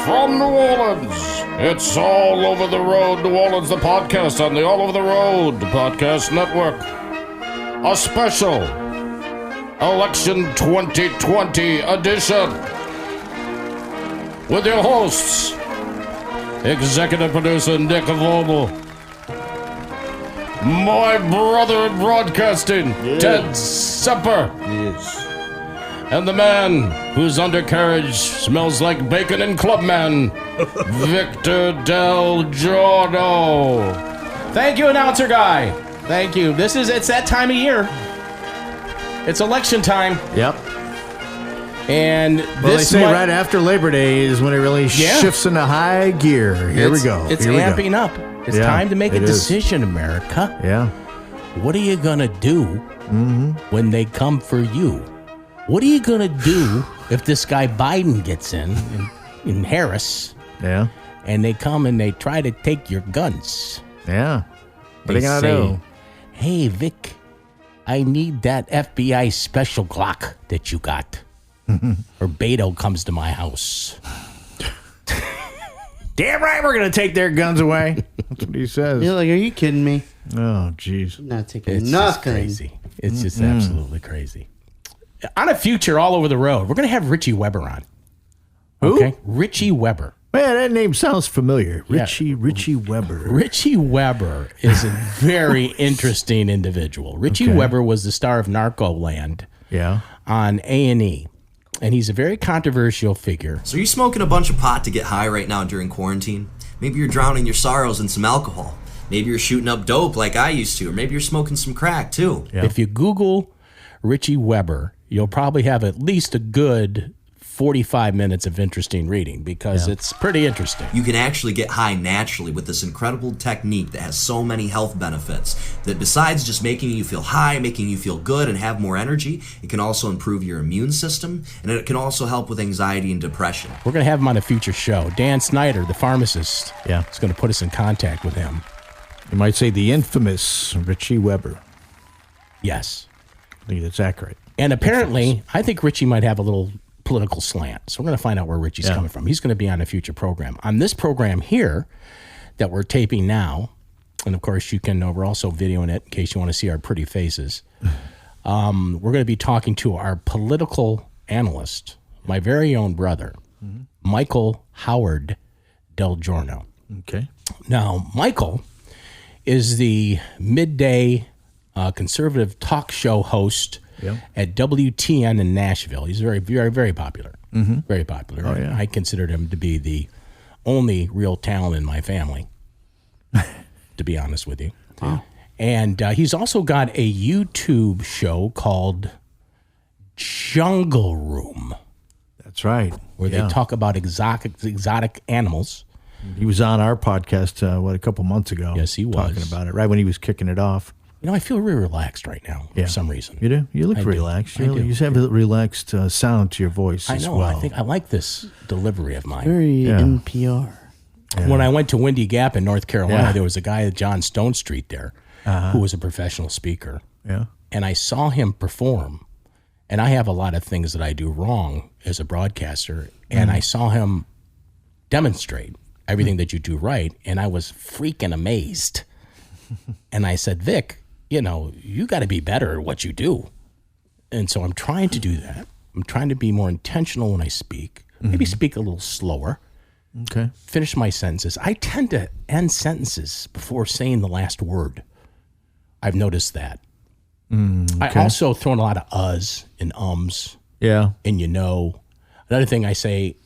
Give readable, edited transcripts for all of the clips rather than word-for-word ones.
From New Orleans, it's All Over the Road New Orleans, the podcast on the All Over the Road Podcast Network. A special Election 2020 edition with your hosts, executive producer Nick Vogel, my brother in broadcasting, Ted Semper. Yes. And the man whose undercarriage smells like bacon and Clubman, Victor Delgiorno. Thank you, announcer guy. Thank you. It's that time of year. It's election time. Yep. And Well, they say right after Labor Day is when it really shifts into high gear. Here we go. It's amping up. It's time to make a decision, America. Yeah. What are you going to do when they come for you? What are you going to do if this guy Biden gets in Harris? Yeah. And they come and they try to take your guns. Yeah. What are you going to do? Hey, Vic, I need that FBI special Glock that you got. Or Beto comes to my house. Damn right we're going to take their guns away. That's what he says. You're like, are you kidding me? Oh, jeez. I'm not taking It's nothing. just crazy. It's just absolutely crazy. On a future All Over the Road, we're going to have Richie Weber on. Who? Okay? Richie Weber. Man, that name sounds familiar. Richie Weber. Richie Weber is a very interesting individual. Richie Weber was the star of Narcoland on A&E. And he's a very controversial figure. So you're smoking a bunch of pot to get high right now during quarantine? Maybe you're drowning your sorrows in some alcohol. Maybe you're shooting up dope like I used to. Or maybe you're smoking some crack too. Yeah. If you Google Richie Weber, you'll probably have at least a good 45 minutes of interesting reading because it's pretty interesting. You can actually get high naturally with this incredible technique that has so many health benefits that besides just making you feel high, making you feel good and have more energy, it can also improve your immune system and it can also help with anxiety and depression. We're going to have him on a future show. Dan Snyder, the pharmacist, is going to put us in contact with him. You might say the infamous Richie Weber. Yes. I think that's accurate. And apparently, I think Richie might have a little political slant. So we're going to find out where Richie's coming from. He's going to be on a future program. On this program here that we're taping now, and of course we're also videoing it in case you want to see our pretty faces. We're going to be talking to our political analyst, my very own brother, Michael Howard Delgiorno. Okay. Now, Michael is the midday conservative talk show host at WTN in Nashville. He's very, very, very popular. Very popular. Oh, yeah. I considered him to be the only real talent in my family, to be honest with you. Wow. And he's also got a YouTube show called Jungle Room. That's right. Where they talk about exotic animals. He was on our podcast, a couple months ago. Yes, he was. Talking about it, right when he was kicking it off. You know, I feel really relaxed right now for some reason. You do? You look relaxed. You have a relaxed sound to your voice as well. I think I like this delivery of mine. Very NPR. Yeah. When I went to Windy Gap in North Carolina, there was a guy at John Stone Street there who was a professional speaker. Yeah. And I saw him perform. And I have a lot of things that I do wrong as a broadcaster. And I saw him demonstrate everything that you do right. And I was freaking amazed. And I said, Vic, you got to be better at what you do. And so I'm trying to do that. I'm trying to be more intentional when I speak. Maybe speak a little slower. Okay. Finish my sentences. I tend to end sentences before saying the last word. I've noticed that. I also throw in a lot of uhs and ums. Yeah. And Another thing I say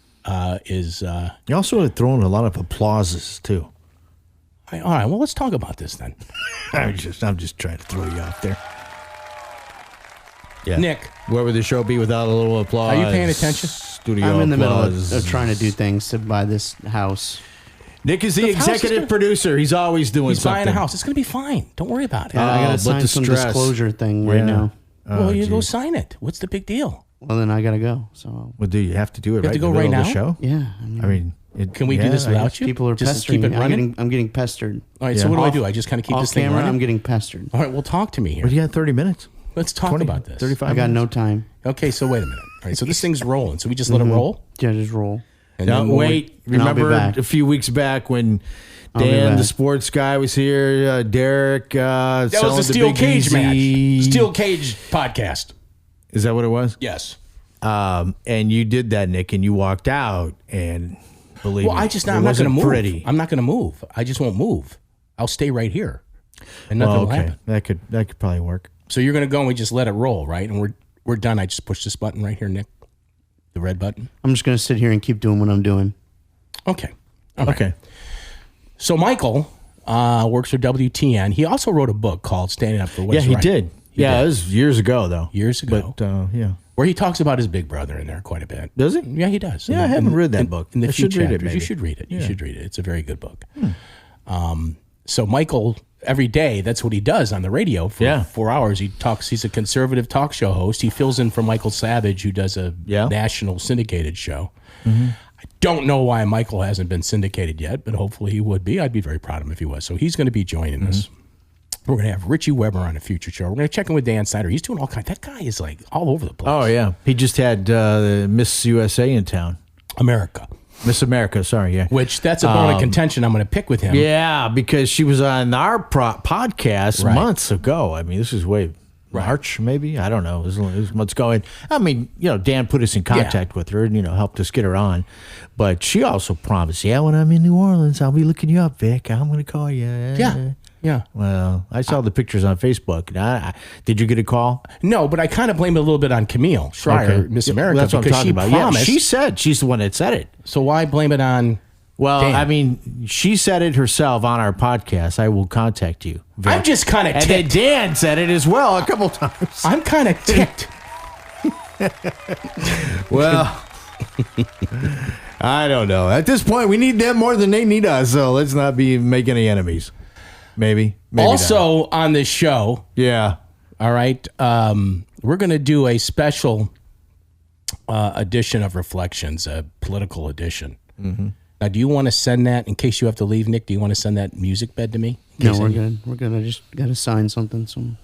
is... you also throw in a lot of applauses, too. All right, well, let's talk about this then. I'm just trying to throw you out there. Yeah. Nick. Where would the show be without a little applause? Are you paying attention? Studio I'm in the middle applause. of trying to do things to buy this house. Nick is the executive producer. He's always doing He's something. buying a house. It's going to be fine. Don't worry about it. I got to but sign the some stress. disclosure thing right now. Well, you go sign it. What's the big deal? Well, then I got to go. So Well, do you have to do it have right to go in the right middle of now? the show? yeah, I mean, Can we do this without you? people are just pestering keep it me. running? I'm getting pestered. All right, so what do? I just kind of keep Off this thing camera, running? I'm getting pestered. All right, well, talk to me here. But you had 30 minutes. Let's talk about this. 35 I got minutes. no time. Okay, so wait a minute. All right, so this thing's rolling. So we just let it roll? Yeah, just roll. And No, then when wait. And I'll be Remember back. a few weeks back when be Dan, the back. sports guy, was here? Derek. that was a steel cage match. Steel cage podcast. Is that what it was? Yes. And you did that, Nick, and you walked out. And believe Well, me, I'm not it going to wasn't move. pretty. I'm not going to move. I just won't move. I'll stay right here, and nothing will happen. That could probably work. So you're going to go and we just let it roll, right? And we're done. I just push this button right here, Nick, the red button. I'm just going to sit here and keep doing what I'm doing. Okay. All right. Okay. So Michael works for WTN. He also wrote a book called "Standing Up for What's Yeah, he Right." did. It was years ago, though. Years ago. But, yeah. Where he talks about his big brother in there quite a bit. Does he? Yeah, he does. Yeah, I haven't read that book. In the I few should read it, chapters. maybe. You should read it. You Yeah. should read it. It's a very good book. So Michael, every day, that's what he does on the radio for 4 hours. He talks. He's a conservative talk show host. He fills in for Michael Savage, who does a national syndicated show. I don't know why Michael hasn't been syndicated yet, but hopefully he would be. I'd be very proud of him if he was. So he's going to be joining us. We're going to have Richie Weber on a future show. We're going to check in with Dan Snyder. He's doing all kinds. That guy is like all over the place. Oh, yeah. He just had Miss USA in town. America. Miss America, sorry, yeah. Which that's a bone of contention I'm going to pick with him. Yeah, because she was on our podcast Right. months ago. I mean, this is March, maybe? I don't know. It was months going. I mean, Dan put us in contact with her and, helped us get her on. But she also promised, when I'm in New Orleans, I'll be looking you up, Vic. I'm going to call you. Yeah. Well, I saw the pictures on Facebook. And did you get a call? No, but I kind of blame it a little bit on Camille Schreier, Miss America, That's what I'm because talking she about. promised. Yeah, she said she's the one that said it. So why blame it on Well, Dan? I mean, she said it herself on our podcast. I will contact you, Vic. I'm just kind of And then ticked. Dan said it as well a couple times. I'm kind of ticked. Well, I don't know. At this point, we need them more than they need us, so let's not make any enemies. Maybe Also not. on this show, Yeah. all right, we're going to do a special edition of Reflections, a political edition. Now, do you want to send that, in case you have to leave, Nick, do you want to send that music bed to me? In No, case we're any- good. We're good. I just got to sign something, so I'm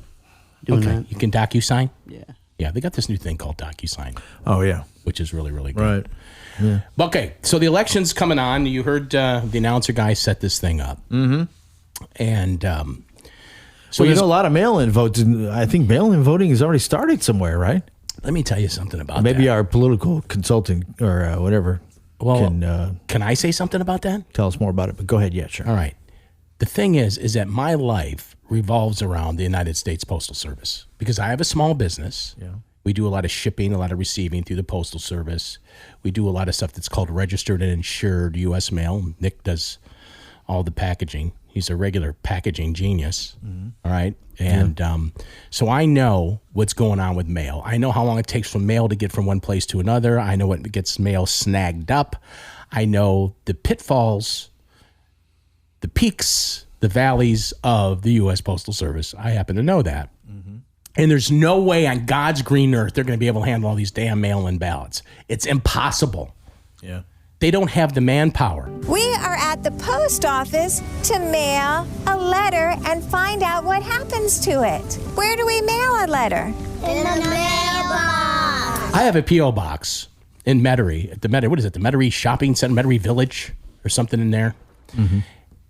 doing Okay, that. you can DocuSign? Yeah. Yeah, they got this new thing called DocuSign, Oh, yeah. which is really, really good. Right. Okay, so the election's coming on. You heard the announcer guy set this thing up. Mm-hmm. And so Well, a lot of mail-in votes. I think mail-in voting has already started somewhere, right? let me tell you something about Maybe that. our political consultant or whatever Can I say something about that? tell us more about it. But go ahead. Yeah, sure. All right. The thing is that my life revolves around the United States Postal Service because I have a small business. Yeah. We do a lot of shipping, a lot of receiving through the Postal Service. We do a lot of stuff that's called registered and insured U.S. mail. Nick does all the packaging. He's a regular packaging genius. All right. And so I know what's going on with mail. I know how long it takes for mail to get from one place to another. I know what gets mail snagged up. I know the pitfalls, the peaks, the valleys of the U.S. Postal Service. I happen to know that. And there's no way on God's green earth they're going to be able to handle all these damn mail-in ballots. It's impossible. Yeah. They don't have the manpower. We are at the post office to mail a letter and find out what happens to it. Where do we mail a letter? In the mailbox. I have a P.O. box in Metairie, at the Metairie Shopping Center, Metairie Village or something in there.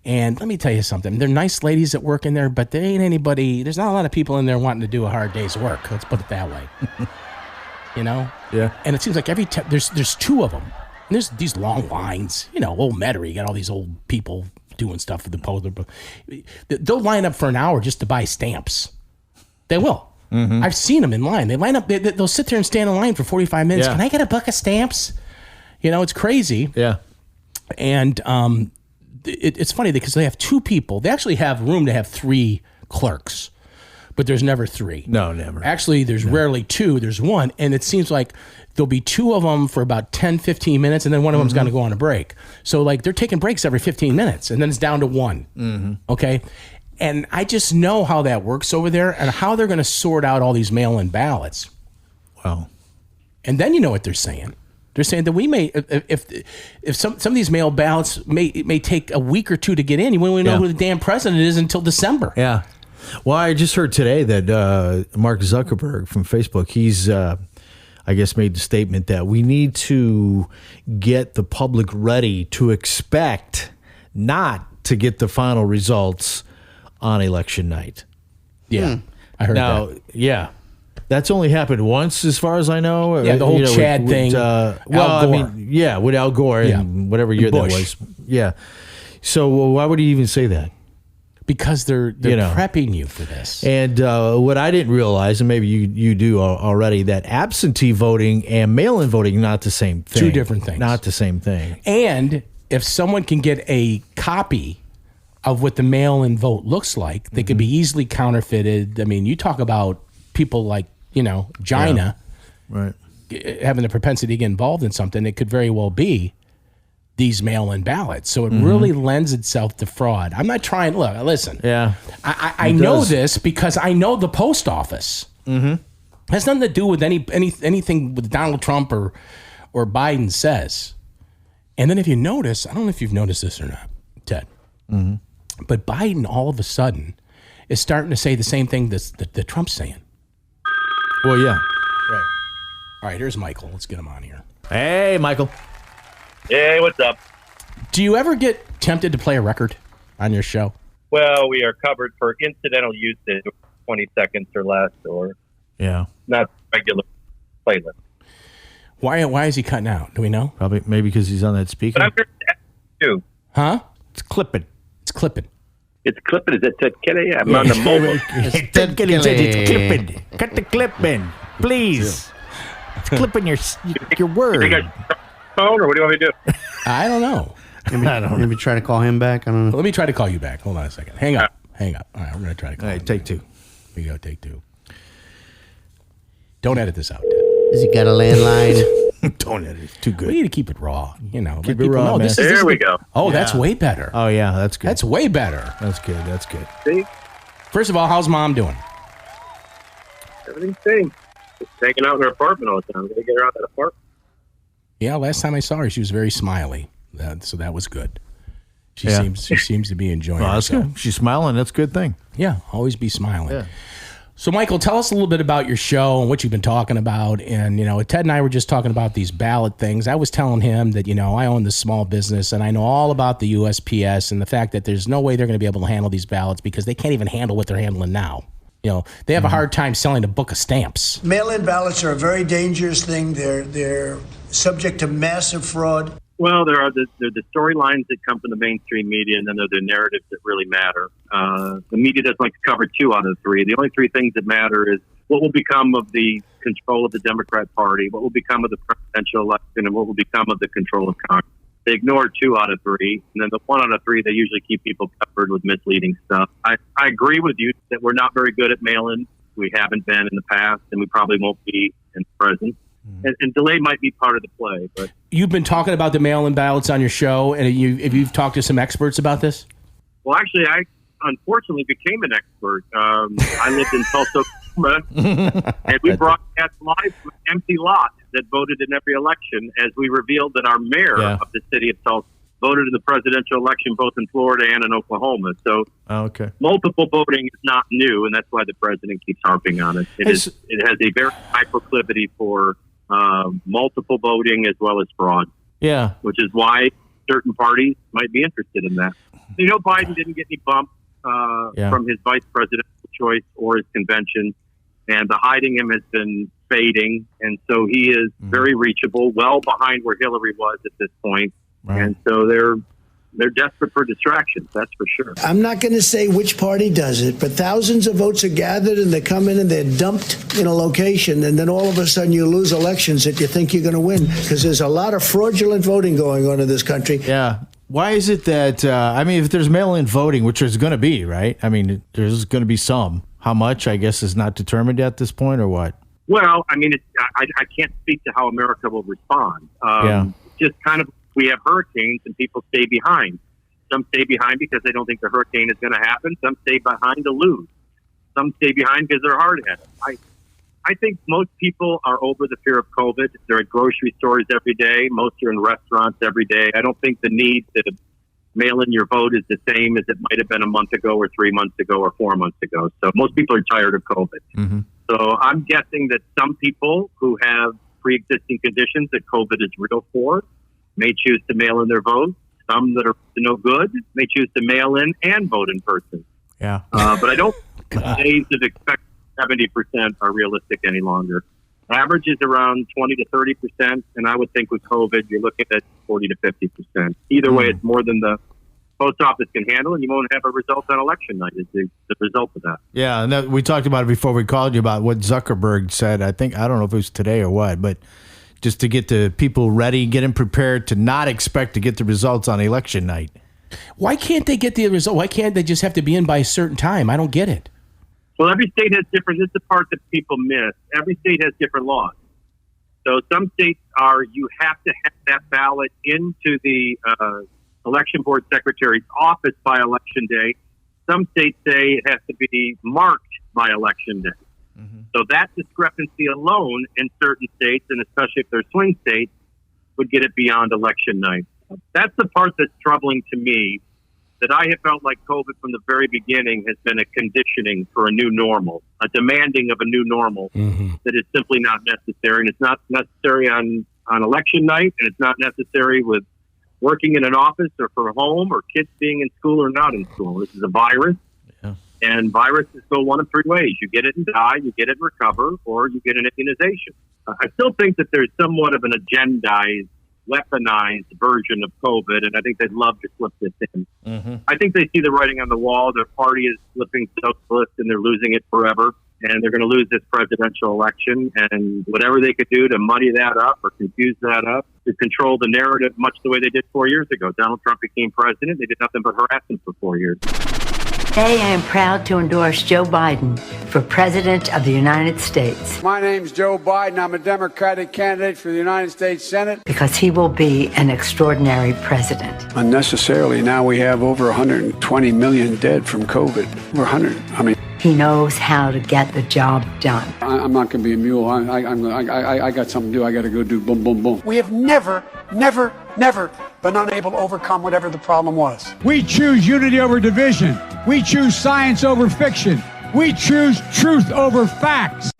And let me tell you something. They're nice ladies that work in there, but there ain't anybody, there's not a lot of people in there wanting to do a hard day's work. Let's put it that way. You know? Yeah. And it seems like there's two of them. And there's these long lines. You know, old Metairie, you got all these old people doing stuff with the post. They'll line up for an hour just to buy stamps. They will. I've seen them in line. They line up, they'll sit there and stand in line for 45 minutes. Yeah. Can I get a buck of stamps? You know, it's crazy. Yeah. And it's funny because they have two people. They actually have room to have three clerks, but there's never three. No, never. Actually, there's rarely two. There's one. And it seems like there'll be two of them for about 10, 15 minutes, and then one of them's going to go on a break. So, like, they're taking breaks every 15 minutes, and then it's down to one. Okay? And I just know how that works over there and how they're going to sort out all these mail-in ballots. Wow. And then you know what they're saying. They're saying that we may, if some of these mail ballots may take a week or two to get in, we won't know who the damn president is until December. Yeah. Well, I just heard today that Mark Zuckerberg from Facebook, he's I guess, made the statement that we need to get the public ready to expect not to get the final results on election night. Yeah, I heard that. Yeah. That's only happened once, as far as I know. Yeah, the whole Chad thing. Al Gore. I mean, with Al Gore and whatever year that was. Yeah. So why would he even say that? Because they're prepping you for this. And what I didn't realize, and maybe you do already, that absentee voting and mail-in voting not the same thing. Two different things. Not the same thing. And if someone can get a copy of what the mail-in vote looks like, they could be easily counterfeited. I mean, you talk about people like, Gina right, having the propensity to get involved in something. It could very well be these mail-in ballots. So it really lends itself to fraud. I'm not trying. Look, listen. Yeah, I know this because I know the post office. Mm-hmm. Has nothing to do with anything with Donald Trump or Biden says. And then if you notice, I don't know if you've noticed this or not, Ted, but Biden all of a sudden is starting to say the same thing that Trump's saying. Well, yeah. Right. All right, here's Michael. Let's get him on here. Hey, Michael. Hey, what's up? Do you ever get tempted to play a record on your show? Well, we are covered for incidental usage, 20 seconds or less, or not regular playlist. Why is he cutting out? Do we know? Probably maybe because he's on that speaker. But I'm here to ask you. Huh? It's clipping. It's clipping. It's clipping. Is it Ted Kelly? I'm on the mobile. It's Ted Kelly said it's clipping. Cut the clipping, please. It's clipping your word. You got phone, or what do you want me to do? I don't know. Maybe try to call him back. I don't know. Let me try to call you back. Hold on a second. Hang up. All right, we're going to try to call All right, him take back. two. Here we go, take two. Don't edit this out, Ted. Has he got a landline? Don't edit. It's too good. We need to keep it raw. Keep it raw, man. There we go. Oh, that's way better. Oh, yeah, that's good. That's way better. That's good. That's good. See? First of all, how's Mom doing? Everything's same. Just hanging out in her apartment all the time. Gotta get her out of that apartment. Yeah, last time I saw her, she was very smiley. So that was good. She Yeah. seems to be enjoying Well, that's herself. good. She's smiling. That's a good thing. Yeah, always be smiling. Yeah. So, Michael, tell us a little bit about your show and what you've been talking about. And, Ted and I were just talking about these ballot things. I was telling him that, I own this small business and I know all about the USPS and the fact that there's no way they're going to be able to handle these ballots because they can't even handle what they're handling now. They have a hard time selling a book of stamps. Mail-in ballots are a very dangerous thing. They're subject to massive fraud. Well, there are the storylines that come from the mainstream media, and then there are the narratives that really matter. The media doesn't like to cover 2 out of 3. The only 3 things that matter is what will become of the control of the Democrat Party, what will become of the presidential election, and what will become of the control of Congress. They ignore 2 out of 3, and then the 1 out of 3, they usually keep people covered with misleading stuff. I agree with you that we're not very good at mail-in. We haven't been in the past, and we probably won't be in the present. And delay might be part of the play, but You've been talking about the mail-in ballots on your show, and you've talked to some experts about this? well, actually, I unfortunately became an expert. I lived in Tulsa, Oklahoma, and we broadcast live from an empty lot that voted in every election as we revealed that our mayor of the city of Tulsa voted in the presidential election both in Florida and in Oklahoma. So multiple voting is not new, and that's why the president keeps harping on it. It has a very high proclivity for multiple voting as well as fraud. Yeah. Which is why certain parties might be interested in that. Biden didn't get any bump from his vice presidential choice or his convention, and the hiding him has been fading, and so he is very reachable, well behind where Hillary was at this point. Right. And so they're desperate for distractions, that's for sure. I'm not going to say which party does it, but thousands of votes are gathered and they come in and they're dumped in a location, and then all of a sudden you lose elections that you think you're going to win because there's a lot of fraudulent voting going on in this country. Yeah. Why is it that, if there's mail-in voting, which there's going to be, right? I mean, there's going to be some. How much, I guess, is not determined at this point, or what? Well, I can't speak to how America will respond. Just kind of, we have hurricanes and people stay behind. Some stay behind because they don't think the hurricane is going to happen. Some stay behind to lose. Some stay behind because they're hard-headed. I think most people are over the fear of COVID. They're at grocery stores every day. Most are in restaurants every day. I don't think the need to mail in your vote is the same as it might have been a month ago or 3 months ago or 4 months ago. So most people are tired of COVID. Mm-hmm. So I'm guessing that some people who have pre-existing conditions that COVID is real for may choose to mail in their votes. Some that are no good may choose to mail in and vote in person. Yeah. But I don't think days of expect 70% are realistic any longer. Average is around 20 to 30%, and I would think with COVID, you're looking at 40 to 50%. Either way, it's more than the post office can handle, and you won't have a result on election night is the result of that. Yeah, and we talked about it before we called you about what Zuckerberg said. I don't know if it was today or what, but just to get the people ready, get them prepared to not expect to get the results on election night. Why can't they get the result? Why can't they just have to be in by a certain time? I don't get it. Well, every state has different. This is the part that people miss. Every state has different laws. So some states you have to have that ballot into the election board secretary's office by election day. Some states say it has to be marked by election day. Mm-hmm. So that discrepancy alone in certain states, and especially if they're swing states, would get it beyond election night. That's the part that's troubling to me, that I have felt like COVID from the very beginning has been a conditioning for a new normal, a demanding of a new normal that is simply not necessary. And it's not necessary on election night, and it's not necessary with working in an office or from home or kids being in school or not in school. This is a virus, and viruses go one of three ways. You get it and die, you get it and recover, or you get an immunization. I still think that there's somewhat of an agendized, weaponized version of COVID, and I think they'd love to slip this in. I think they see the writing on the wall. Their party is slipping socialist, and they're losing it forever, and they're going to lose this presidential election, and whatever they could do to muddy that up or confuse that up, to control the narrative much the way they did 4 years ago. Donald Trump became president. They did nothing but harass him for 4 years. Today, I am proud to endorse Joe Biden for President of the United States. My name's Joe Biden. I'm a Democratic candidate for the United States Senate. Because he will be an extraordinary president. Unnecessarily, now we have over 120 million dead from COVID. Over 100. He knows how to get the job done. I'm not going to be a mule. I got something to do. I got to go do boom, boom, boom. We have never been unable to overcome whatever the problem was. We choose unity over division. We choose science over fiction. We choose truth over facts.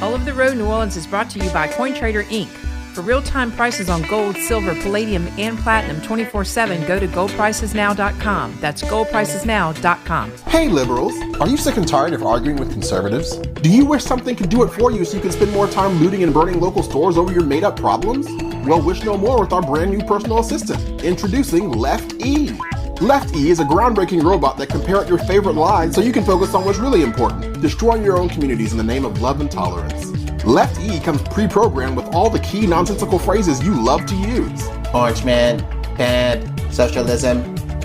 All Over the Road New Orleans is brought to you by CoinTrader Inc. For real-time prices on gold, silver, palladium, and platinum 24/7, go to goldpricesnow.com. That's goldpricesnow.com. Hey liberals, are you sick and tired of arguing with conservatives? Do you wish something could do it for you so you can spend more time looting and burning local stores over your made-up problems? Well, wish no more with our brand new personal assistant. Introducing Left-E. Left-E is a groundbreaking robot that can parrot your favorite lies so you can focus on what's really important, destroying your own communities in the name of love and tolerance. Left-E comes pre-programmed with all the key nonsensical phrases you love to use. Orange man, bad, socialism,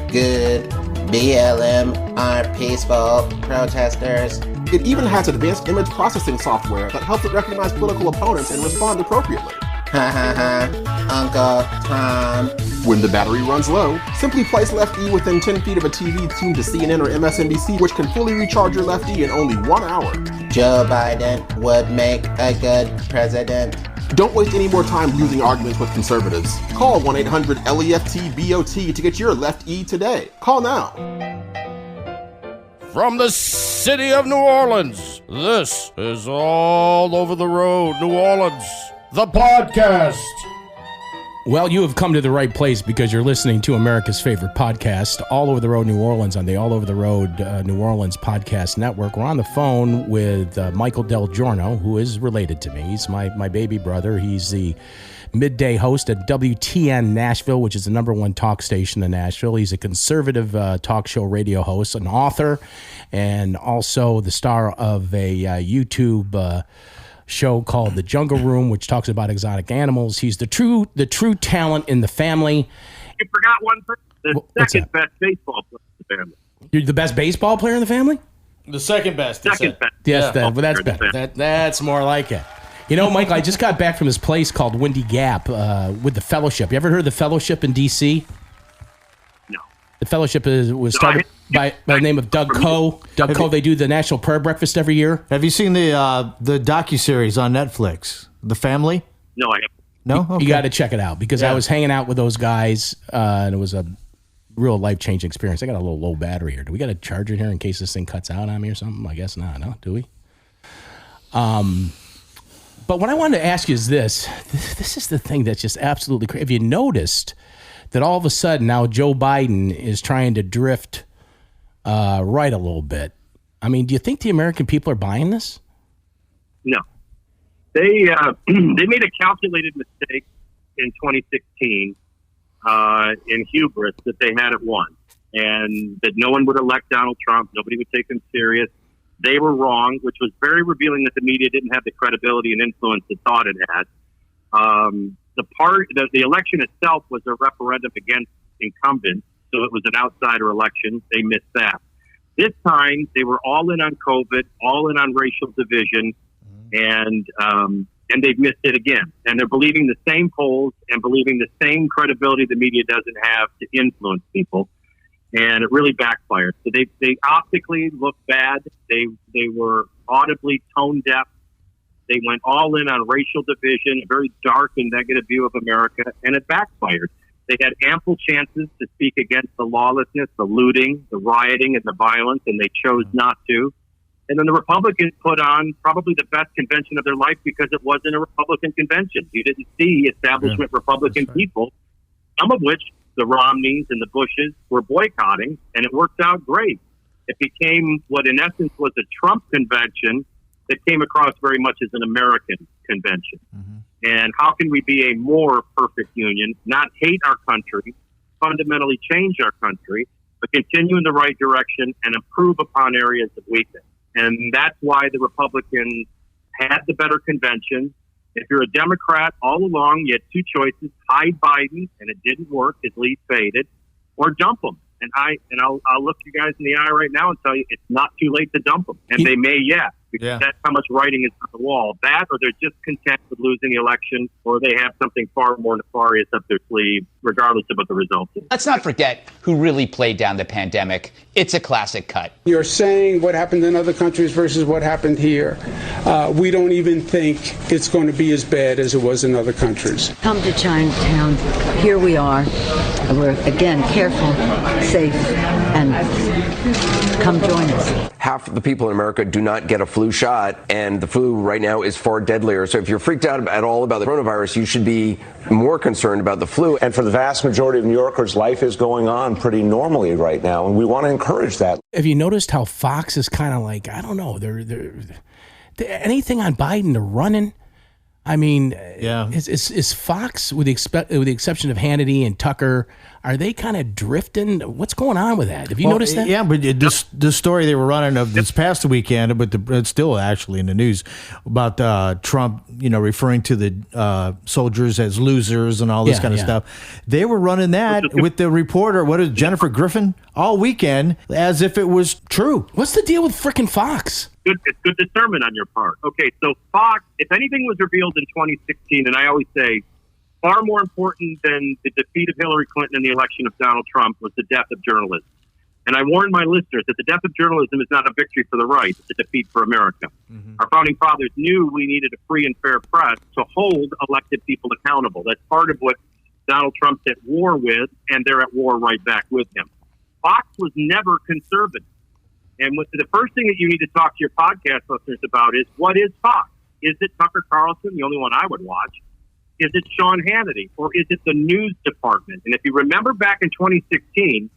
good, BLM, are peaceful, protesters. It even has advanced image processing software that helps it recognize political opponents and respond appropriately. Ha ha ha, Uncle Tom. When the battery runs low, simply place Left-E within 10 feet of a TV tuned to CNN or MSNBC, which can fully recharge your Left-E in only 1 hour. Joe Biden would make a good president. Don't waste any more time losing arguments with conservatives. Call 1-800-LEFT-BOT to get your Left-E today. Call now. From the city of New Orleans, this is All Over the Road, New Orleans, the podcast. Well, you have come to the right place because you're listening to America's favorite podcast, All Over the Road New Orleans, on the All Over the Road New Orleans Podcast Network. We're on the phone with Michael Delgiorno, who is related to me. He's my baby brother. He's the midday host at WTN Nashville, which is the #1 talk station in Nashville. He's a conservative talk show radio host, an author, and also the star of a YouTube show called The Jungle Room, which talks about exotic animals. He's the true talent in the family. You forgot one person. The second best baseball player in the family. You're the best baseball player in the family? The second best. Second best. Yes, yeah. That's better. That's more like it. You know, Michael, I just got back from this place called Windy Gap with the Fellowship. You ever heard of the Fellowship in D.C.? No. The Fellowship was started by the name of Doug Coe. Doug Coe, they do the National Prayer Breakfast every year. Have you seen the docuseries on Netflix, The Family? No, I haven't. No? Okay. You got to check it out because I was hanging out with those guys, and it was a real life-changing experience. I got a little low battery here. Do we got a charger here in case this thing cuts out on me or something? I guess not, no? Do we? But what I wanted to ask you is this. This is the thing that's just absolutely crazy. Have you noticed that all of a sudden now Joe Biden is trying to drift right a little bit? I mean, do you think the American people are buying this? No. They made a calculated mistake in 2016 in hubris that they had it won, and that no one would elect Donald Trump. Nobody would take him serious. They were wrong, which was very revealing that the media didn't have the credibility and influence it thought it had. The election itself was a referendum against incumbents, so it was an outsider election. They missed that. This time, they were all in on COVID, all in on racial division, and they've missed it again. And they're believing the same polls and believing the same credibility the media doesn't have to influence people. And it really backfired. So they optically looked bad. They were audibly tone deaf. They went all in on racial division, a very dark and negative view of America, and it backfired. They had ample chances to speak against the lawlessness, the looting, the rioting, and the violence, and they chose not to. And then the Republicans put on probably the best convention of their life because it wasn't a Republican convention. You didn't see establishment Republican people, some of which the Romneys and the Bushes were boycotting, and it worked out great. It became what in essence was a Trump convention that came across very much as an American convention. And how can we be a more perfect union, not hate our country, fundamentally change our country, but continue in the right direction and improve upon areas of weakness? And that's why the Republicans had the better convention. If you're a Democrat, all along, you had two choices: hide Biden, and it didn't work, his lead faded, or dump him. And I'll look you guys in the eye right now and tell you it's not too late to dump them. And they may yet, because that's how much writing is on the wall. That, or they're just content with losing the election, or they have something far more nefarious up their sleeve, regardless of what the results is. Let's not forget who really played down the pandemic. It's a classic cut. You're saying what happened in other countries versus what happened here. We don't even think it's going to be as bad as it was in other countries. Come to Chinatown. Here we are. We're, again, careful, safe, and come join us. Half the people in America do not get a flu shot, and the flu right now is far deadlier. So if you're freaked out at all about the coronavirus, you should be more concerned about the flu. And for the vast majority of New Yorkers, life is going on pretty normally right now, and we want to encourage that. Have you noticed how Fox is kind of like, I don't know, they're anything on Biden, they're running? I mean, is Fox, with the exception of Hannity and Tucker, are they kind of drifting? What's going on with that? Have you noticed that? Yeah, but the story they were running of this past weekend, but it's still actually in the news, about Trump, referring to the soldiers as losers and all this kind of stuff. They were running that with the reporter, Jennifer Griffin, all weekend as if it was true. What's the deal with frickin' Fox? It's good discernment on your part. Okay, so Fox, if anything was revealed in 2016, and I always say far more important than the defeat of Hillary Clinton in the election of Donald Trump was the death of journalism. And I warned my listeners that the death of journalism is not a victory for the right, it's a defeat for America. Our founding fathers knew we needed a free and fair press to hold elected people accountable. That's part of what Donald Trump's at war with, and they're at war right back with him. Fox was never conservative. And the first thing that you need to talk to your podcast listeners about is, what is Fox? Is it Tucker Carlson, the only one I would watch? Is it Sean Hannity? Or is it the news department? And if you remember back in 2016,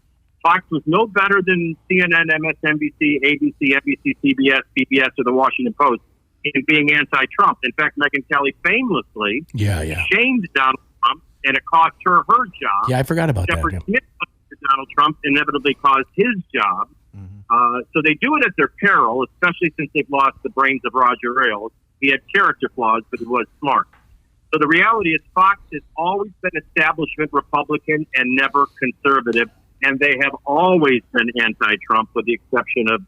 Fox was no better than CNN, MSNBC, ABC, NBC, CBS, PBS, or the Washington Post in being anti-Trump. In fact, Megyn Kelly famously shamed Donald Trump, and it cost her job. Yeah, I forgot about that. Smith, Donald Trump inevitably caused his job. So they do it at their peril, especially since they've lost the brains of Roger Ailes. He had character flaws, but he was smart. So the reality is Fox has always been establishment Republican and never conservative, and they have always been anti-Trump with the exception of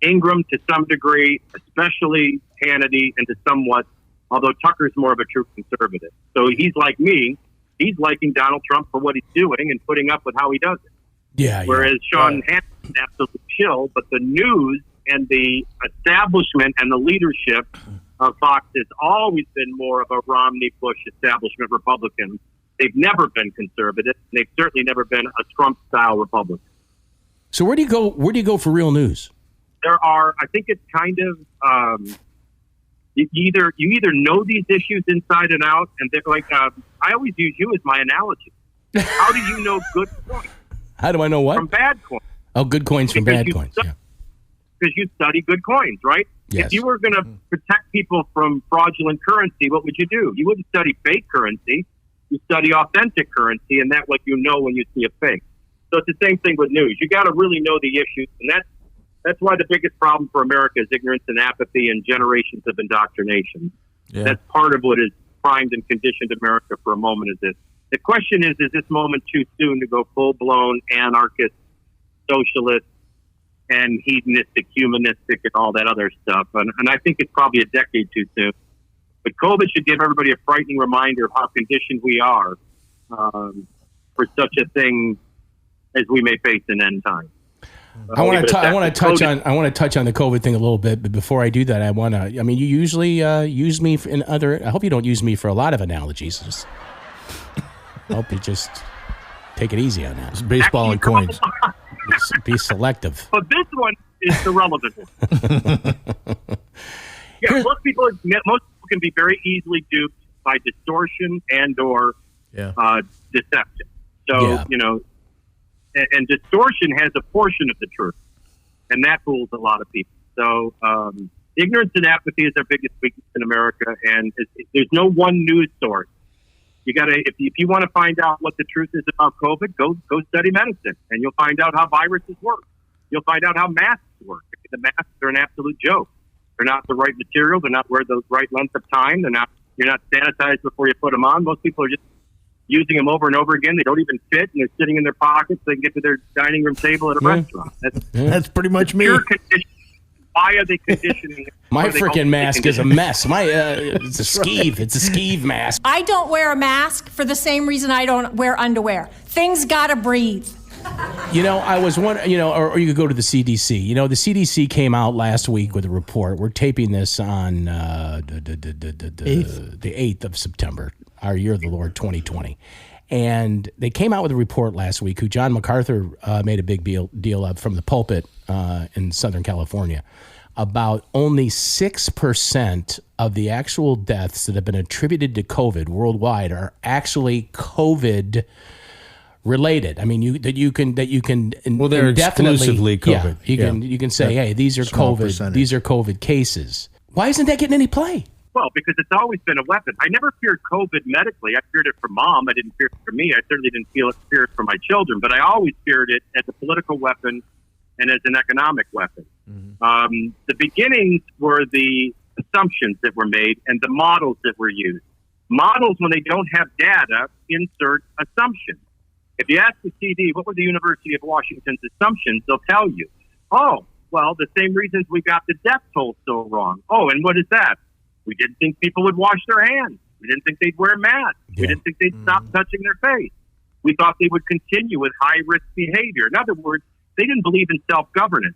Ingram to some degree, especially Hannity, and to somewhat, although Tucker's more of a true conservative. So he's like me. He's liking Donald Trump for what he's doing and putting up with how he does it. Whereas Sean Hannity is absolutely chill, but the news and the establishment and the leadership of Fox has always been more of a Romney-Bush establishment Republican. They've never been conservative. And they've certainly never been a Trump-style Republican. So where do you go? Where do you go for real news? There are, I think it's kind of You either know these issues inside and out, and they're like, I always use you as my analogy. How do you know good coins? How do I know what? From bad coins. Oh, good coins from bad coins. Yeah. Because you study good coins, right? Yes. If you were going to protect people from fraudulent currency, what would you do? You wouldn't study fake currency. You study authentic currency, and that's what you know when you see a fake. So it's the same thing with news. You got to really know the issues, and that's why the biggest problem for America is ignorance and apathy and generations of indoctrination. Yeah. That's part of what has primed and conditioned America for a moment is this. The question is this moment too soon to go full-blown anarchist, socialist, and hedonistic, humanistic, and all that other stuff? And I think it's probably a decade too soon. But COVID should give everybody a frightening reminder of how conditioned we are for such a thing as we may face in end time. I want to touch on the COVID thing a little bit, but before I do that, you usually use me in other. I hope you don't use me for a lot of analogies. I hope you just take it easy on that. It's baseball and coins. Be selective. But this one is the relevant one. Most people can be very easily duped by distortion and or deception. So, and distortion has a portion of the truth, and that fools a lot of people. So ignorance and apathy is our biggest weakness in America, and there's no one news source. You got to, if you want to find out what the truth is about COVID, go study medicine, and you'll find out how viruses work. You'll find out how masks work. The masks are an absolute joke. They're not the right material. They're not worth the right length of time. You're not sanitized before you put them on. Most people are just using them over and over again. They don't even fit, and they're sitting in their pockets. They can get to their dining room table at a restaurant. That's pretty much me. Why are they conditioning? My freaking mask is a mess. It's a skeeve. It's a skeeve mask. I don't wear a mask for the same reason I don't wear underwear. Things gotta breathe. I was wondering, or you could go to the CDC. The CDC came out last week with a report. We're taping this on the 8th of September, our year of the Lord 2020. And they came out with a report last week, who John MacArthur made a big deal of from the pulpit in Southern California, about only 6% of the actual deaths that have been attributed to COVID worldwide are actually COVID related. I mean, you can well, they're exclusively COVID. Yeah, you can say, hey, these are Small COVID. percentage. These are COVID cases. Why isn't that getting any play? Well, because it's always been a weapon. I never feared COVID medically. I feared it for Mom. I didn't fear it for me. I certainly didn't fear it for my children. But I always feared it as a political weapon and as an economic weapon. Mm-hmm. The beginnings were the assumptions that were made and the models that were used. Models, when they don't have data, insert assumptions. If you ask the CD, what were the University of Washington's assumptions, they'll tell you, oh, well, the same reasons we got the death toll so wrong. Oh, and what is that? We didn't think people would wash their hands. We didn't think they'd wear masks. Yeah. We didn't think they'd stop touching their face. We thought they would continue with high-risk behavior. In other words, they didn't believe in self-governance.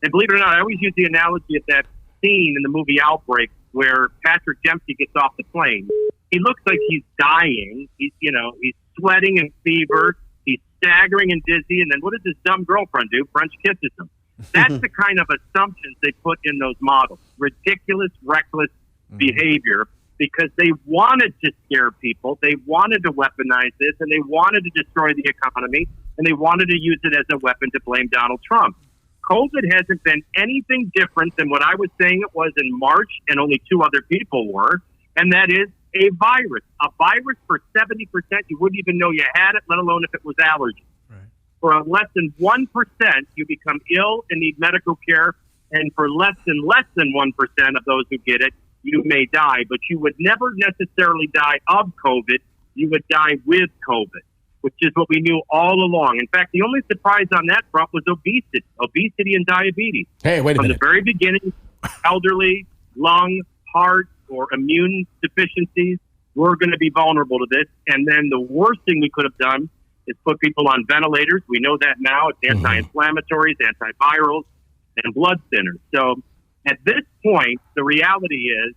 And believe it or not, I always use the analogy of that scene in the movie Outbreak where Patrick Dempsey gets off the plane. He looks like he's dying. He's sweating and fever. He's staggering and dizzy. And then what does his dumb girlfriend do? French kisses him. That's the kind of assumptions they put in those models. Ridiculous, reckless behavior, because they wanted to scare people. They wanted to weaponize this, and they wanted to destroy the economy, and they wanted to use it as a weapon to blame Donald Trump. COVID hasn't been anything different than what I was saying it was in March, and only two other people were, and that is a virus. A virus for 70%, you wouldn't even know you had it, let alone if it was allergy. Right. For less than 1%, you become ill and need medical care, and for less than 1% of those who get it, you may die, but you would never necessarily die of COVID. You would die with COVID, which is what we knew all along. In fact, the only surprise on that front was obesity and diabetes. Hey, wait a minute. From the very beginning, elderly, lung, heart, or immune deficiencies were going to be vulnerable to this. And then the worst thing we could have done is put people on ventilators. We know that now. It's anti-inflammatories, antivirals, and blood thinners. So at this point, the reality is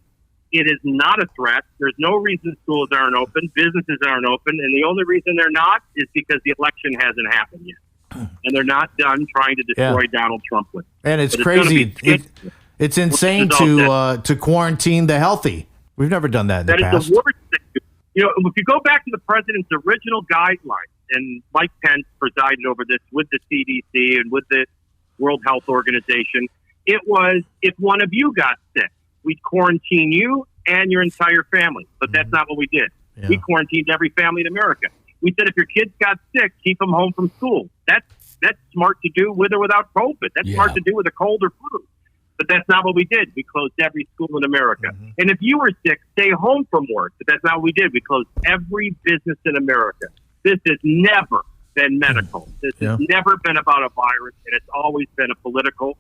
it is not a threat. There's no reason schools aren't open, businesses aren't open, and the only reason they're not is because the election hasn't happened yet. And they're not done trying to destroy Donald Trump with it. And it's crazy. It's insane to quarantine the healthy. We've never done that in the past. That is the worst thing. You know, if you go back to the president's original guidelines, and Mike Pence presided over this with the CDC and with the World Health Organization, it was, if one of you got sick, we'd quarantine you and your entire family. But that's not what we did. Yeah. We quarantined every family in America. We said if your kids got sick, keep them home from school. That's smart to do with or without COVID. That's smart to do with a cold or flu. But that's not what we did. We closed every school in America. And if you were sick, stay home from work. But that's not what we did. We closed every business in America. This has never been medical. This has never been about a virus, and it's always been a political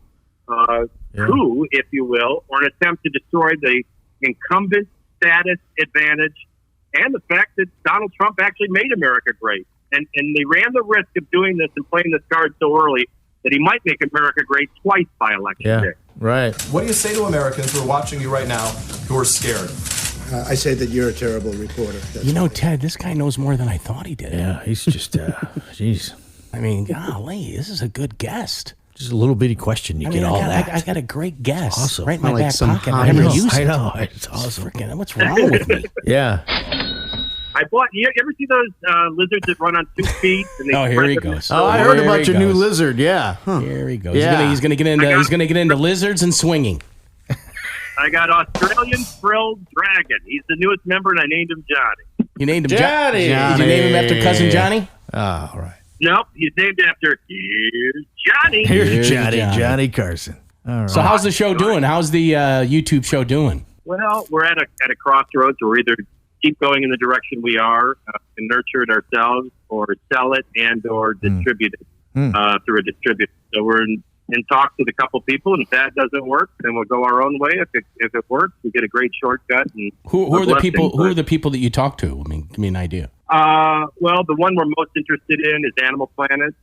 coup, if you will, or an attempt to destroy the incumbent status advantage and the fact that Donald Trump actually made America great. And they ran the risk of doing this and playing this card so early that he might make America great twice by election day. Right. What do you say to Americans who are watching you right now who are scared? I say that you're a terrible reporter. You know, Ted, this guy knows more than I thought he did. Yeah, he's just, jeez. I mean, golly, this is a good guest. Just a little bitty question. You get all that. I got a great guest. Awesome. Right in my like back some pocket. hot I never news. used it. I know. It's awesome. Freaking, what's wrong with me? Yeah. I bought. You ever see those lizards that run on 2 feet? And they Here he spread them? goes. Oh, I heard about your new lizard. Yeah. Here he goes. Yeah. He's gonna get into lizards and swinging. I got Australian frilled dragon. He's the newest member, and I named him Johnny. You named him Johnny. Did you name him after cousin Johnny? Oh, all right. Nope, he's named after Here's Johnny. Here's Johnny Carson. All right. So how's the show doing? How's the YouTube show doing? Well, we're at a crossroads. We're either keep going in the direction we are and nurture it ourselves, or sell it and or distribute it through a distributor. So we're in talks with a couple people, and if that doesn't work, then we'll go our own way. If it works, we get a great shortcut. And who are the people? Who are the people that you talk to? I mean, give me an idea. Well, the one we're most interested in is Animal Planet.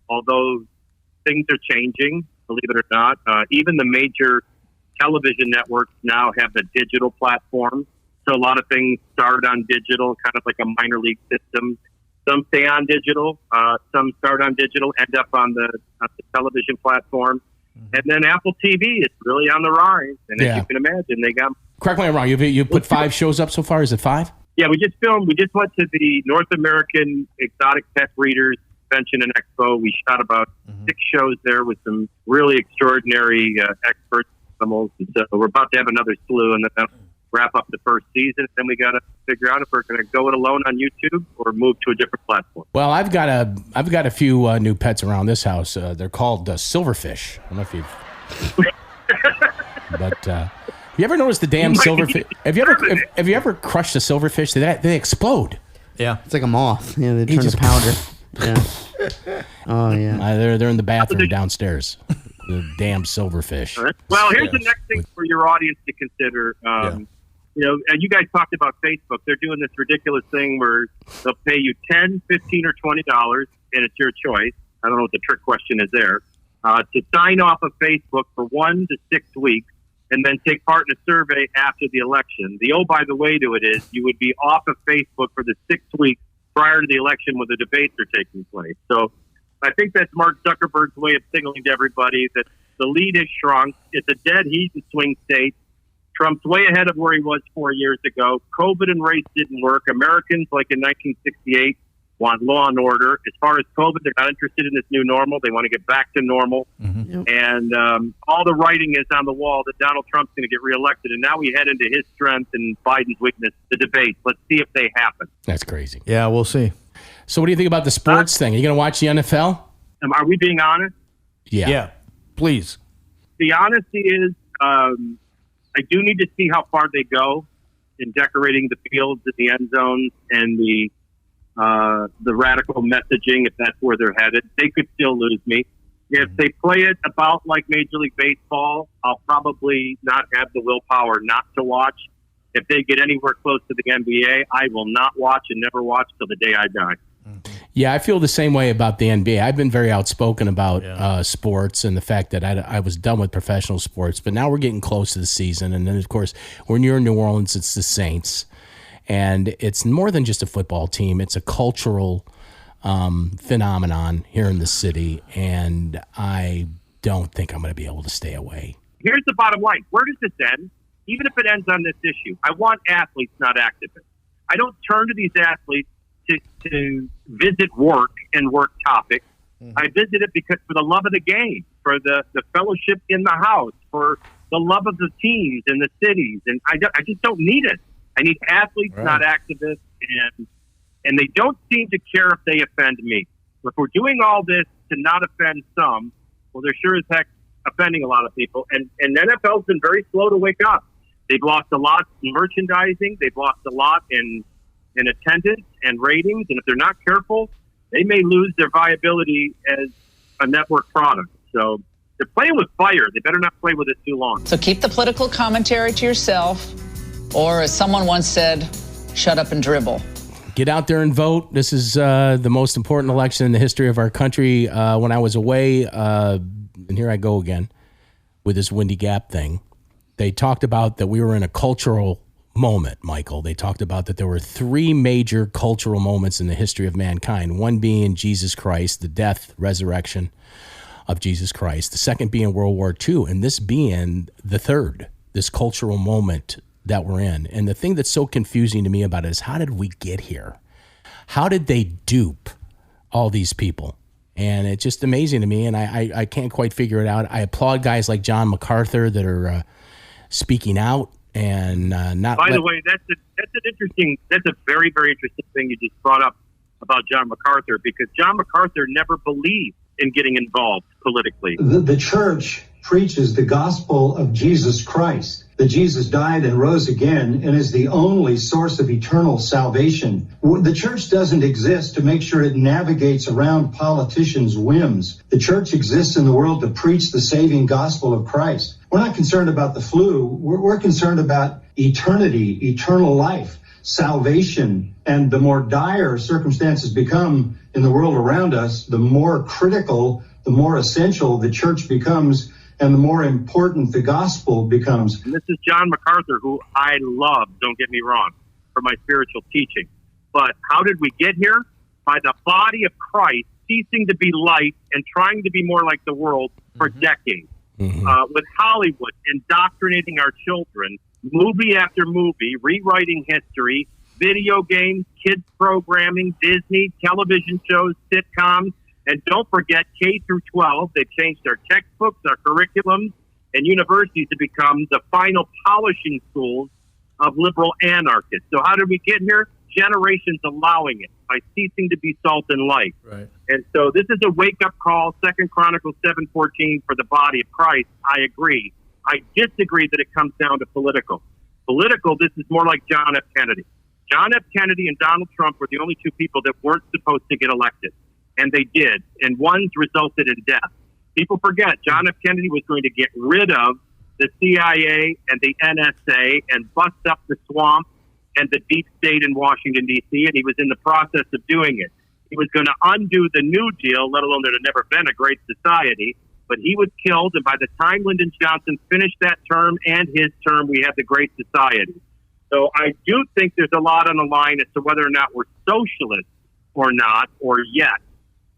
Although things are changing, believe it or not, even the major television networks now have a digital platform. So a lot of things start on digital, kind of like a minor league system. Some stay on digital. Some start on digital, end up on the television platform. And then Apple TV is really on the rise. And as you can imagine, they got... Correct me if I'm wrong. You put 5 shows up so far? Is it 5? Yeah, we just went to the North American Exotic Pet Breeders Convention and Expo. We shot about 6 shows there with some really extraordinary experts animals. And so we're about to have another slew, and then wrap up the first season. Then we got to figure out if we're going to go it alone on YouTube or move to a different platform. Well, I've got a few new pets around this house. They're called silverfish. I don't know if you've... But you ever noticed the damn silverfish? Have you ever crushed a silverfish? They explode. Yeah, it's like a moth. Yeah, they turn to powder. Yeah. Oh yeah. They're in the bathroom downstairs. The damn silverfish. Right. Well, here's the next thing for your audience to consider. You know, you guys talked about Facebook. They're doing this ridiculous thing where they'll pay you $10, $15, or $20, and it's your choice. I don't know what the trick question is there. To sign off of Facebook for 1 to 6 weeks, and then take part in a survey after the election. The by the way to it is you would be off of Facebook for the 6 weeks prior to the election when the debates are taking place. So I think that's Mark Zuckerberg's way of signaling to everybody that the lead has shrunk. It's a dead heat in swing states. Trump's way ahead of where he was 4 years ago. COVID and race didn't work. Americans, like in 1968, want law and order. As far as COVID, they're not interested in this new normal. They want to get back to normal. And all the writing is on the wall that Donald Trump's going to get reelected. And now we head into his strength and Biden's weakness, the debates. Let's see if they happen. That's crazy. Yeah, we'll see. So what do you think about the sports thing? Are you going to watch the NFL? Are we being honest? Yeah. Please. The honesty is I do need to see how far they go in decorating the fields and the end zones and the radical messaging, if that's where they're headed. They could still lose me. If they play it about like Major League Baseball, I'll probably not have the willpower not to watch. If they get anywhere close to the NBA, I will not watch and never watch till the day I die. Yeah, I feel the same way about the NBA. I've been very outspoken about sports and the fact that I was done with professional sports, but now we're getting close to the season. And then, of course, when you're in New Orleans, it's the Saints. And it's more than just a football team. It's a cultural phenomenon here in the city. And I don't think I'm going to be able to stay away. here's the bottom line. Where does this end? Even if it ends on this issue, I want athletes, not activists. I don't turn to these athletes to visit work and work topics. I visit it because for the love of the game, for the fellowship in the house, for the love of the teams and the cities. And I just don't need it. I need athletes, not activists. And they don't seem to care if they offend me. If we're doing all this to not offend some, well, they're sure as heck offending a lot of people. And NFL's been very slow to wake up. They've lost a lot in merchandising. They've lost a lot in attendance and ratings. And if they're not careful, they may lose their viability as a network product. So they're playing with fire. They better not play with it too long. So keep the political commentary to yourself, or as someone once said, shut up and dribble. Get out there and vote. This is the most important election in the history of our country. When I was away, and here I go again with this Windy Gap thing, they talked about that we were in a cultural moment, Michael. They talked about that there were 3 major cultural moments in the history of mankind, one being Jesus Christ, the death, resurrection of Jesus Christ, the second being World War II, and this being the third, this cultural moment that we're in. And the thing that's so confusing to me about it is, how did we get here? How did they dupe all these people? And it's just amazing to me, and I can't quite figure it out. I applaud guys like John MacArthur that are speaking out and not. By the way, that's a very, very interesting thing you just brought up about John MacArthur, because John MacArthur never believed in getting involved politically. The church preaches the gospel of Jesus Christ, that Jesus died and rose again and is the only source of eternal salvation. The church doesn't exist to make sure it navigates around politicians' whims. The church exists in the world to preach the saving gospel of Christ. We're not concerned about the flu. We're concerned about eternity, eternal life, salvation. And the more dire circumstances become in the world around us, the more critical, the more essential the church becomes, and the more important the gospel becomes. And this is John MacArthur, who I love, don't get me wrong, for my spiritual teaching. But how did we get here? By the body of Christ ceasing to be light and trying to be more like the world for decades. With Hollywood indoctrinating our children, movie after movie, rewriting history, video games, kids programming, Disney, television shows, sitcoms, and don't forget K through 12. They've changed our textbooks, our curriculums, and universities to become the final polishing schools of liberal anarchists. So how did we get here? Generations allowing it by ceasing to be salt and light. Right. And so this is a wake-up call, 2 Chronicles 7:14 for the body of Christ. I agree. I disagree that it comes down to political. Political, this is more like John F. Kennedy. John F. Kennedy and Donald Trump were the only 2 people that weren't supposed to get elected. And they did. And one's resulted in death. People forget John F. Kennedy was going to get rid of the CIA and the NSA and bust up the swamp and the deep state in Washington, D.C., and he was in the process of doing it. He was going to undo the New Deal, let alone there had never been a great society, but he was killed, and by the time Lyndon Johnson finished that term and his term, we had the Great Society. So I do think there's a lot on the line as to whether or not we're socialists or not, or yet.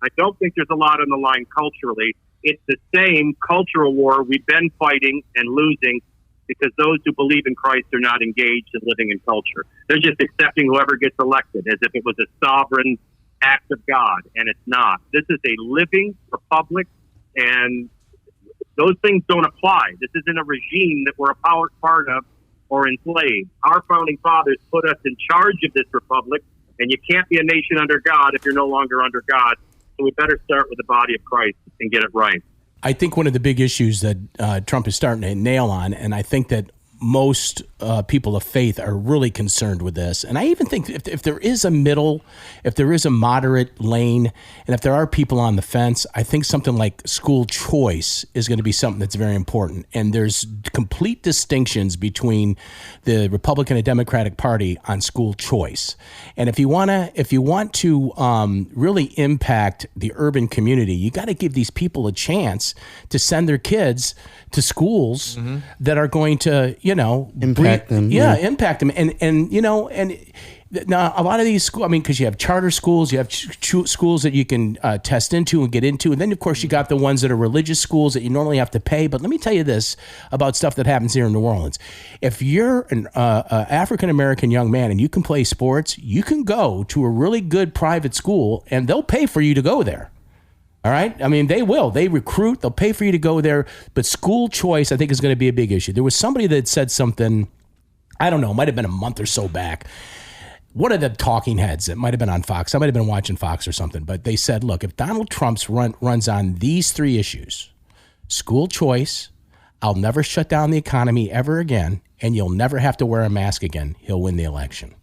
I don't think there's a lot on the line culturally. It's the same cultural war we've been fighting and losing because those who believe in Christ are not engaged in living in culture. They're just accepting whoever gets elected as if it was a sovereign act of God, and it's not. This is a living republic, and those things don't apply. This isn't a regime that we're a part of or enslaved. Our founding fathers put us in charge of this republic, and you can't be a nation under God if you're no longer under God. So we better start with the body of Christ and get it right. I think one of the big issues that Trump is starting to nail on, and I think that most people of faith are really concerned with this. And I even think if there is a middle, if there is a moderate lane, and if there are people on the fence, I think something like school choice is going to be something that's very important. And there's complete distinctions between the Republican and Democratic Party on school choice. And if you want to really impact the urban community, you got to give these people a chance to send their kids to schools that are going to, impact them. Yeah, impact them. And Now, a lot of these schools, I mean, because you have charter schools, you have schools that you can test into and get into. And then, of course, you got the ones that are religious schools that you normally have to pay. But let me tell you this about stuff that happens here in New Orleans. If you're an African-American young man and you can play sports, you can go to a really good private school and they'll pay for you to go there. All right? I mean, they will. They recruit. They'll pay for you to go there. But school choice, I think, is going to be a big issue. There was somebody that said something, I don't know, it might have been a month or so back. One of the talking heads, it might have been on Fox. I might have been watching Fox or something, but they said, look, if Donald Trump runs on these three issues, school choice, I'll never shut down the economy ever again, and you'll never have to wear a mask again, he'll win the election.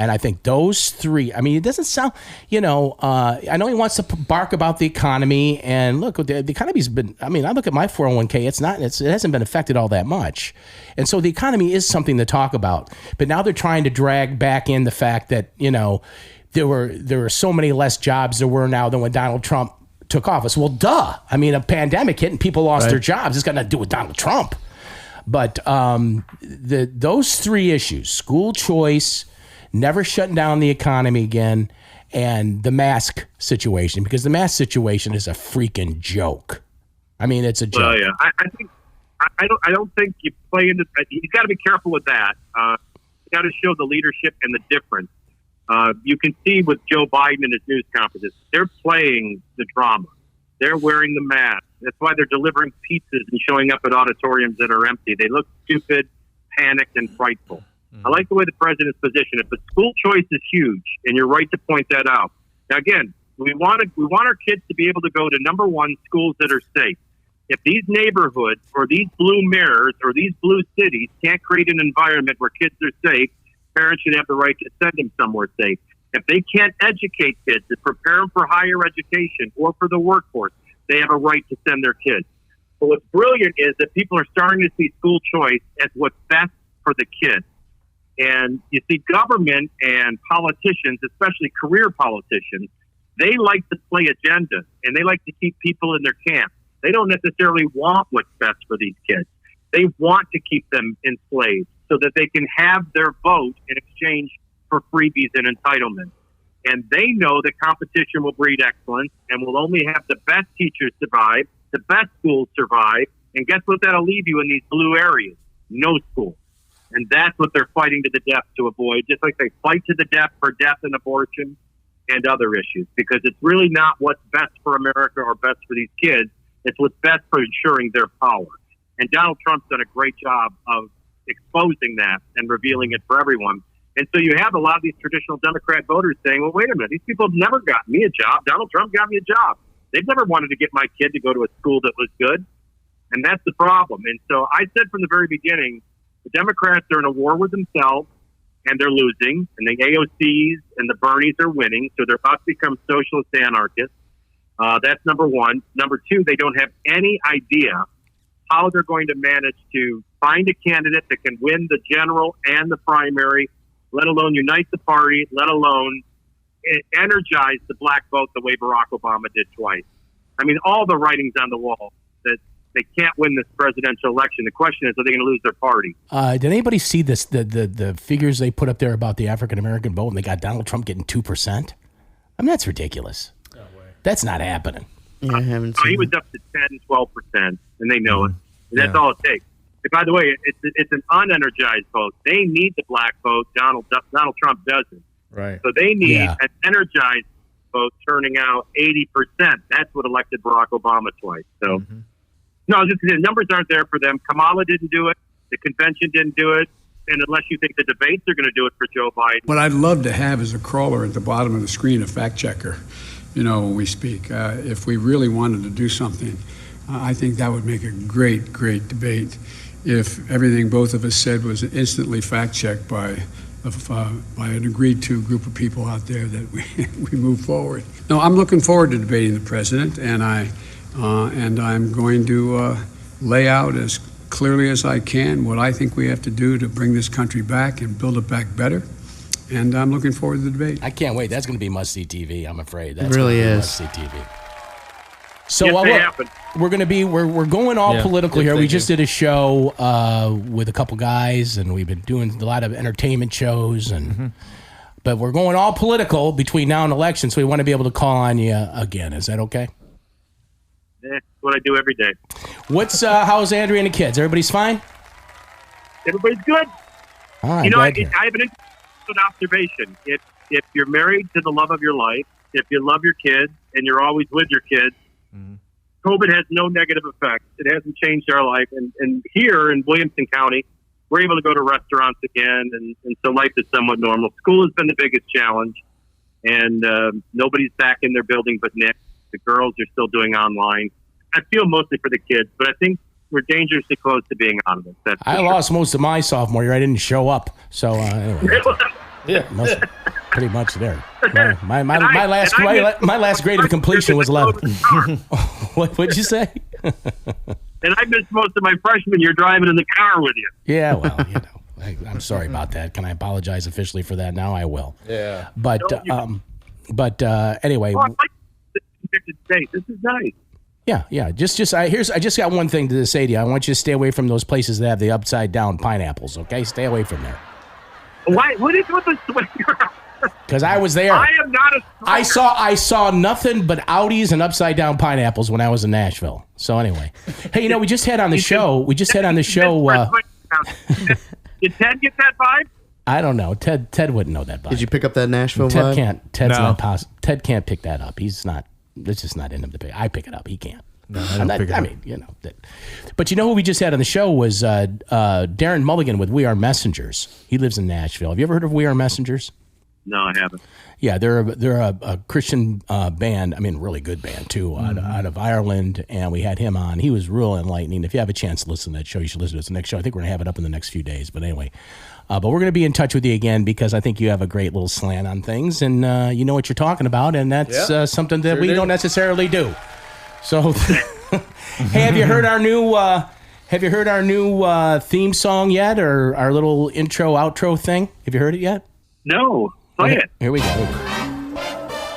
And I think those three, I mean, it doesn't sound, I know he wants to bark about the economy. And look, the economy's been, I mean, I look at my 401k, it hasn't been affected all that much. And so the economy is something to talk about. But now they're trying to drag back in the fact that, there were so many less jobs there were now than when Donald Trump took office. Well, duh. I mean, a pandemic hit and people lost their jobs. It's got nothing to do with Donald Trump. But those three issues, school choice, never shutting down the economy again, and the mask situation, because the mask situation is a freaking joke. I mean, it's a joke. Well, yeah, I don't think you play into. You got to be careful with that. You got to show the leadership and the difference. You can see with Joe Biden and his news conferences, they're playing the drama. They're wearing the mask. That's why they're delivering pizzas and showing up at auditoriums that are empty. They look stupid, panicked, and frightful. I like the way the president's positioned it, but school choice is huge, and you're right to point that out. Now, again, we want our kids to be able to go to, number one, schools that are safe. If these neighborhoods or these blue mirrors or these blue cities can't create an environment where kids are safe, parents should have the right to send them somewhere safe. If they can't educate kids and prepare them for higher education or for the workforce, they have a right to send their kids. But what's brilliant is that people are starting to see school choice as what's best for the kids. And you see government and politicians, especially career politicians, they like to play agendas and they like to keep people in their camp. They don't necessarily want what's best for these kids. They want to keep them enslaved so that they can have their vote in exchange for freebies and entitlements. And they know that competition will breed excellence and will only have the best teachers survive, the best schools survive. And guess what that'll leave you in these blue areas? No school. And that's what they're fighting to the death to avoid, just like they fight to the death for death and abortion and other issues, because it's really not what's best for America or best for these kids. It's what's best for ensuring their power. And Donald Trump's done a great job of exposing that and revealing it for everyone. And so you have a lot of these traditional Democrat voters saying, well, wait a minute, these people have never gotten me a job. Donald Trump got me a job. They've never wanted to get my kid to go to a school that was good. And that's the problem. And so I said from the very beginning, the Democrats are in a war with themselves, and they're losing, and the AOCs and the Bernies are winning, so they're about to become socialist anarchists. That's number one. Number two, they don't have any idea how they're going to manage to find a candidate that can win the general and the primary, let alone unite the party, let alone energize the black vote the way Barack Obama did twice. I mean, all the writing's on the wall that they can't win this presidential election. The question is, are they going to lose their party? Did anybody see this? The figures they put up there about the African American vote, and they got Donald Trump getting 2%. I mean, that's ridiculous. No way. That's not happening. Yeah, I haven't seen he was up to 10, 12%, and they know it. And that's all it takes. And by the way, it's an unenergized vote. They need the black vote. Donald Trump doesn't. Right. So they need an energized vote turning out 80%. That's what elected Barack Obama twice. So, no, just the numbers aren't there for them. Kamala didn't do it. The convention didn't do it. And unless you think the debates are going to do it for Joe Biden. What I'd love to have is a crawler at the bottom of the screen, a fact checker, when we speak. If we really wanted to do something, I think that would make a great, great debate if everything both of us said was instantly fact checked by an agreed to group of people out there that we move forward. No, I'm looking forward to debating the president, and I'm going to lay out as clearly as I can what I think we have to do to bring this country back and build it back better. And I'm looking forward to the debate. I can't wait. That's going to be must-see TV, I'm afraid. It really is. Must-see TV. So we're going to be we're going all political here. We just did a show with a couple guys, and we've been doing a lot of entertainment shows, and But we're going all political between now and election, so we want to be able to call on you again. Is that okay? That's what I do every day. How's Andrea and the kids? Everybody's fine? Everybody's good. All right, you know, I glad have an interesting observation. If you're married to the love of your life, if you love your kids and you're always with your kids, COVID has no negative effects. It hasn't changed our life. And here in Williamson County, we're able to go to restaurants again, and so life is somewhat normal. School has been the biggest challenge, and nobody's back in their building but Nick. The girls are still doing online. I feel mostly for the kids, but I think we're dangerously close to being out of it. I lost most of my sophomore year. I didn't show up. So, anyway. Pretty much there. My last grade of completion was 11. What'd you say? And I missed most of my freshman year driving in the car with you. Yeah, well, I'm sorry about that. Can I apologize officially for that now? I will. Yeah. But anyway. Oh, I like this state. This is nice. Yeah. I just got one thing to say to you. I want you to stay away from those places that have the upside down pineapples. Okay, stay away from there. Why? What is with this? Because I was there. I am not a smoker. I saw nothing but Audis and upside down pineapples when I was in Nashville. So anyway, hey, we just had on the show. Did Ted get that vibe? I don't know. Ted wouldn't know that vibe. Did you pick up that Nashville vibe? Not possible. Ted can't pick that up. He's not. It's just not in him to pick. I pick it up. He can't. No, I don't pick it up. But who we just had on the show was Darren Mulligan with We Are Messengers. He lives in Nashville. Have you ever heard of We Are Messengers? No, I haven't. Yeah, they're a Christian band. I mean, really good band too, out of Ireland. And we had him on. He was real enlightening. If you have a chance to listen to that show, you should listen to the next show. I think we're gonna have it up in the next few days. But anyway, but we're gonna be in touch with you again because I think you have a great little slant on things, and you know what you're talking about, and that's something that we don't necessarily do. So, hey, have you heard our new theme song yet, or our little intro outro thing? Have you heard it yet? No. Play it. Here we go.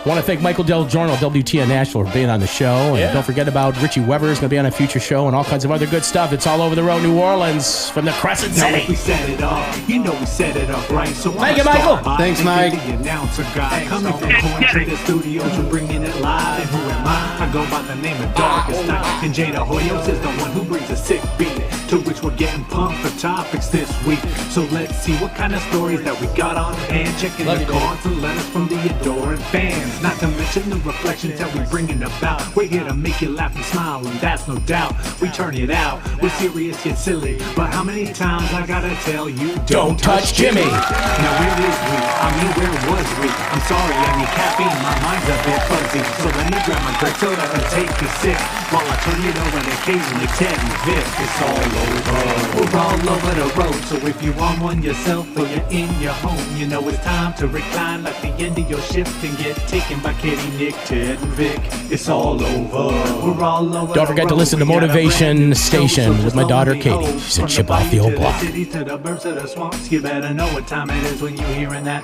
I want to thank Michael Delgiorno, WTN Nashville, for being on the show. And don't forget about Richie Weber, who's going to be on a future show, and all kinds of other good stuff. It's all over the road, New Orleans, from the Crescent City. We set it up. We set it up right. So thank you, Michael. Thanks, Mike. The announcer guy coming from Coin Studios, we're bringing it live. And who am I? I go by the name of Darkest Night. And Jada Hoyos is the one who brings a sick beat, to which we're getting pumped for topics this week. So let's see what kind of stories that we got on hand. Checking the cards and letters from the adoring fans. Not to mention the reflections that we're bringing about. We're here to make you laugh and smile, and that's no doubt. We turn it out. We're serious yet silly. But how many times I gotta tell you, don't touch Jimmy. Now where is we? I mean, where was we? I'm sorry, I need caffeine. My mind's a bit fuzzy. So let me grab my grape soda and take a sip while I turn it over and occasionally Ted and Vic. It's all over. We're all over the road. So if you want one yourself or you're in your home, you know it's time to recline like the end of your shift and get taken by Katie, Nick, Ted, and Vic. It's all over. We're all over. Don't forget to listen to Motivation Station with my daughter Katie. She's a chip off the old block. To the birds, to the swamps, you better know what time it is when you're hearing that.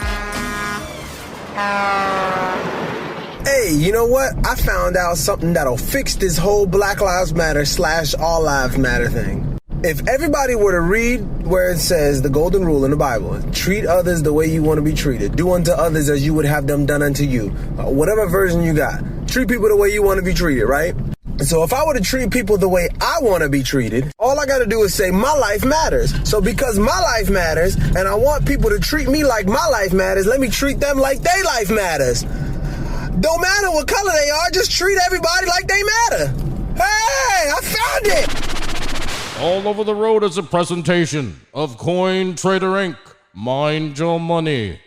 Hey, you know what? I found out something that'll fix this whole Black Lives Matter / All Lives Matter thing. If everybody were to read where it says the golden rule in the Bible, treat others the way you want to be treated, do unto others as you would have them done unto you, whatever version you got, treat people the way you want to be treated, right? So if I were to treat people the way I want to be treated, all I got to do is say my life matters. So because my life matters, and I want people to treat me like my life matters, let me treat them like their life matters. Don't matter what color they are, just treat everybody like they matter. Hey, I found it! All Over the Road is a presentation of Coin Trader Inc. Mind your money.